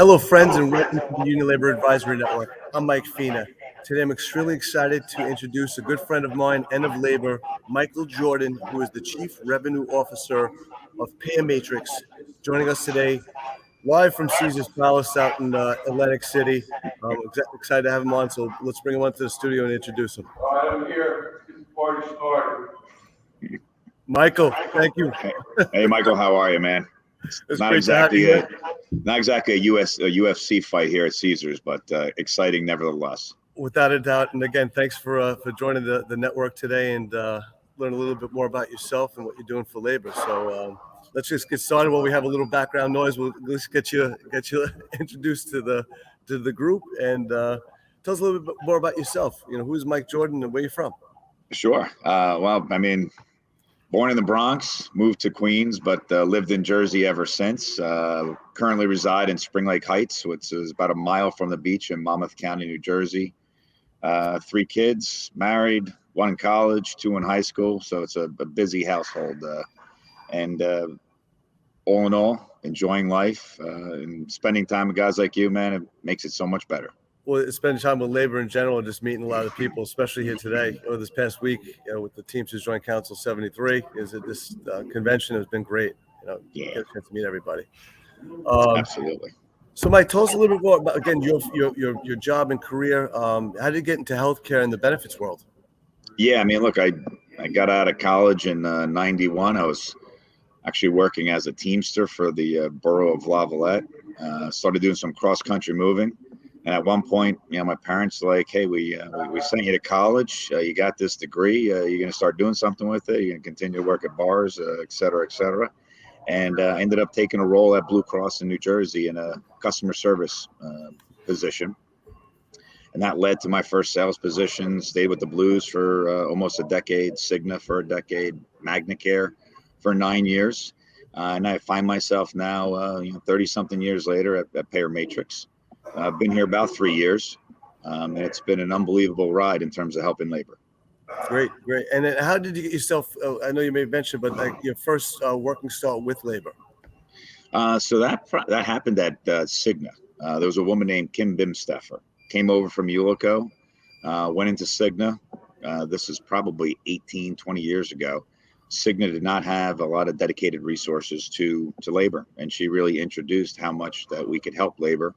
Hello, friends, and welcome to the Union Labor Advisory Network. I'm Mike Fina. Today, I'm extremely excited to introduce a good friend of mine and of labor, Michael.Jordan, who is the Chief Revenue Officer of Paymatrix, joining us today live from Caesar's Palace out in Atlantic City. Excited to have him on, so let's bring him onto the studio and introduce him. All right, I'm here. Let's get the party started. Michael, thank you. Hey, Michael, how are you, man? It's not great exactly to have not exactly a UFC fight here at Caesars, but exciting nevertheless. Without a doubt. And again, thanks for joining the network today and learn a little bit more about yourself and what you're doing for labor. So let's just get started. While we have a little background noise, we'll just get you introduced to the group and tell us a little bit more about yourself. You know, who's Mike Jordan and where you're from? Sure. Well, I mean, born in the Bronx, moved to Queens, but lived in Jersey ever since. Currently reside in Spring Lake Heights, which is about a mile from the beach in Monmouth County, New Jersey. 3 kids, married, 1 in college, 2 in high school. So it's a busy household. And all in all, enjoying life and spending time with guys like you, man, it makes it so much better. Well, spending time with labor in general and just meeting a lot of people, especially here today or this past week, with the Teamsters Joint Council 73, is that this convention has been great. You get a chance to meet everybody. Absolutely. So, Mike, tell us a little bit more about, again, your job and career. How did you get into healthcare and the benefits world? Yeah, I mean, look, I got out of college in '91. I was actually working as a Teamster for the borough of La Valette. Started doing some cross-country moving. And at one point, my parents were like, hey, we sent you to college. You got this degree. You're going to start doing something with it. You're going to continue to work at bars, et cetera, et cetera. And ended up taking a role at Blue Cross in New Jersey in a customer service position. And that led to my first sales position. Stayed with the Blues for almost a decade, Cigna for a decade, MagnaCare for 9 years. And I find myself now, 30-something years later at Paymatrix. I've been here about 3 years, and it's been an unbelievable ride in terms of helping labor. Great. And then how did you get yourself, I know you may have mentioned, but like your first working start with labor? So that happened at Cigna. There was a woman named Kim Bimsteffer, came over from ULA, went into Cigna. This is probably 18, 20 years ago. Cigna did not have a lot of dedicated resources to labor, and she really introduced how much that we could help labor.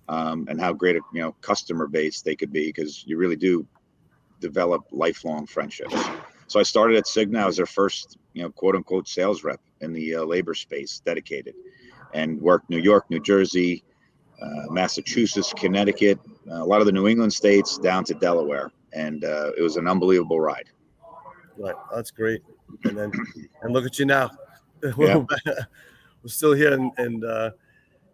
And how great a customer base they could be, because you really do develop lifelong friendships. So I started at Cigna. I was their first quote unquote sales rep in the labor space, dedicated, and worked New York, New Jersey, Massachusetts, Connecticut, a lot of the New England states down to Delaware, and it was an unbelievable ride. Right, that's great. And look at you now. Yeah. We're still here, and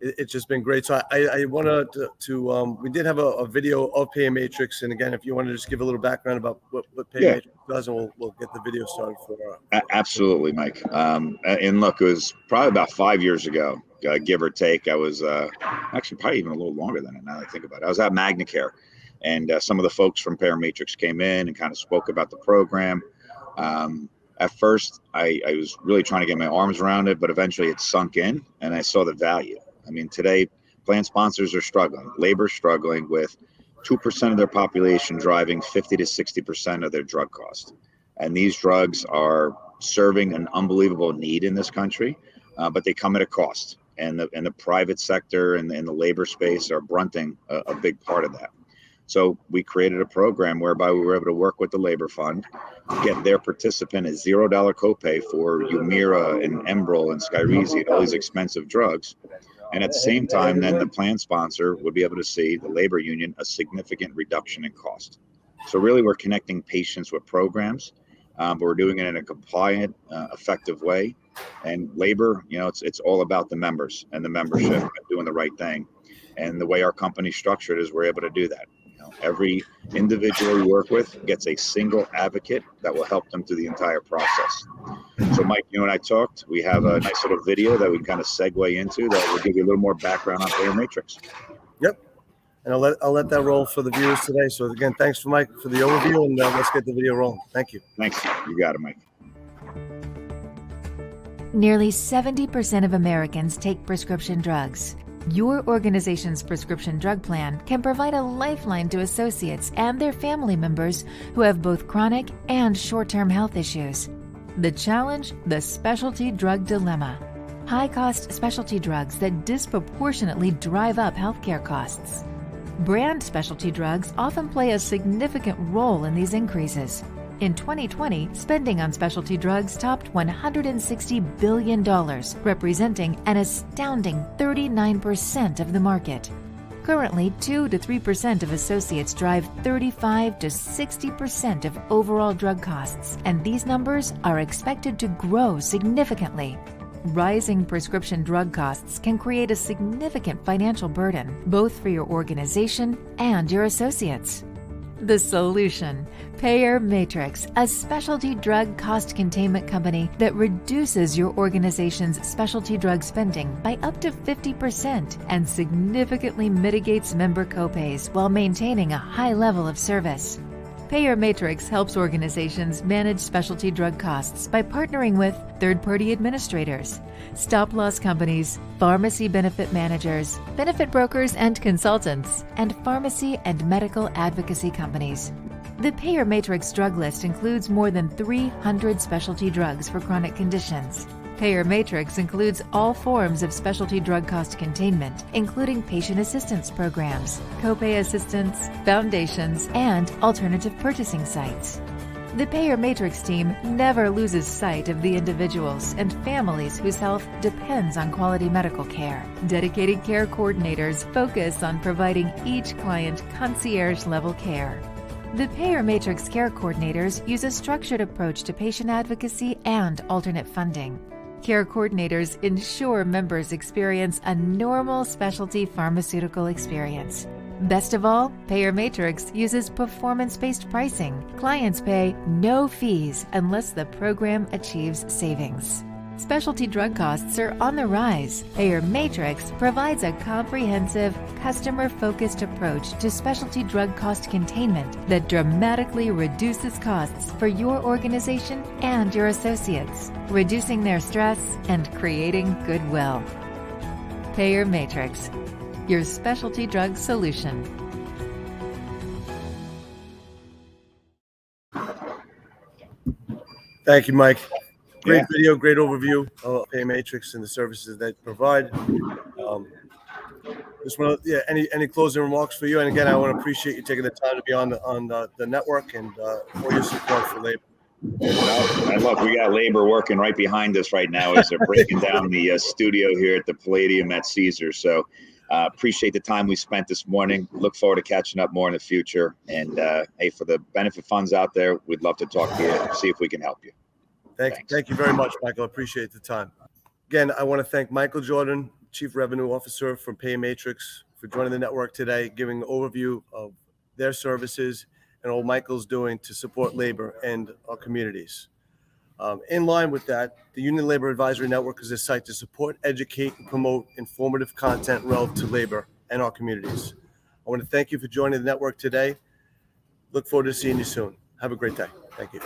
it's just been great. So I wanted to we did have a video of Paymatrix, and again, if you want to just give a little background about what Paymatrix does, and we'll get the video started for. Absolutely, Mike. And look, it was probably about 5 years ago, give or take. I was actually probably even a little longer than it now that I think about it. I was at MagnaCare, and some of the folks from Paymatrix came in and kind of spoke about the program. At first, I was really trying to get my arms around it, but eventually it sunk in, and I saw the value. I mean, today, plan sponsors are struggling. Labor's struggling with 2% of their population driving 50 to 60% of their drug cost. And these drugs are serving an unbelievable need in this country, but they come at a cost. And the private sector and the labor space are brunting a big part of that. So we created a program whereby we were able to work with the Labor Fund, get their participant a $0 copay for Humira and Enbrel and Skyrizi and all these expensive drugs. And at the same time, then the plan sponsor would be able to see, the labor union, a significant reduction in cost. So really, we're connecting patients with programs, but we're doing it in a compliant, effective way. And labor, it's all about the members and the membership and doing the right thing. And the way our company's structured is we're able to do that. Every individual we work with gets a single advocate that will help them through the entire process. So, Mike, you and I talked. We have a nice little video that we kind of segue into that will give you a little more background on Paymatrix. Yep. And I'll let that roll for the viewers today. So again, thanks for Mike for the overview, and let's get the video rolling. Thank you. Thanks. You got it, Mike. Nearly 70% of Americans take prescription drugs. Your organization's prescription drug plan can provide a lifeline to associates and their family members who have both chronic and short-term health issues. The challenge, the specialty drug dilemma. High-cost specialty drugs that disproportionately drive up healthcare costs. Brand specialty drugs often play a significant role in these increases. In 2020, spending on specialty drugs topped $160 billion, representing an astounding 39% of the market. Currently, 2 to 3% of associates drive 35 to 60% of overall drug costs, and these numbers are expected to grow significantly. Rising prescription drug costs can create a significant financial burden, both for your organization and your associates. The solution: Payer Matrix, a specialty drug cost containment company that reduces your organization's specialty drug spending by up to 50% and significantly mitigates member copays while maintaining a high level of service. Payer Matrix helps organizations manage specialty drug costs by partnering with third-party administrators, stop-loss companies, pharmacy benefit managers, benefit brokers and consultants, and pharmacy and medical advocacy companies. The Payer Matrix drug list includes more than 300 specialty drugs for chronic conditions. Payer Matrix includes all forms of specialty drug cost containment, including patient assistance programs, copay assistance, foundations, and alternative purchasing sites. The Payer Matrix team never loses sight of the individuals and families whose health depends on quality medical care. Dedicated care coordinators focus on providing each client concierge-level care. The Payer Matrix care coordinators use a structured approach to patient advocacy and alternate funding. Care coordinators ensure members experience a normal specialty pharmaceutical experience. Best of all, Payer Matrix uses performance-based pricing. Clients pay no fees unless the program achieves savings. Specialty drug costs are on the rise. Payer Matrix provides a comprehensive, customer-focused approach to specialty drug cost containment that dramatically reduces costs for your organization and your associates, reducing their stress and creating goodwill. Payer Matrix, your specialty drug solution. Thank you, Mike. Great Yeah. video, great overview of Payer Matrix and the services that you provide. Just want to, any closing remarks for you? And again, I want to appreciate you taking the time to be on the network and all your support for labor. And look, we got labor working right behind us right now as they're breaking down the studio here at the Palladium at Caesar. So appreciate the time we spent this morning. Look forward to catching up more in the future. And hey, for the benefit funds out there, we'd love to talk to you, see if we can help you. Thank you very much, Michael. I appreciate the time. Again, I want to thank Michael.Jordan, Chief Revenue Officer from Payer Matrix, for joining the network today, giving an overview of their services and all Michael's doing to support labor and our communities. In line with that, the Union Labor Advisory Network is a site to support, educate, and promote informative content relevant to labor and our communities. I want to thank you for joining the network today. Look forward to seeing you soon. Have a great day. Thank you.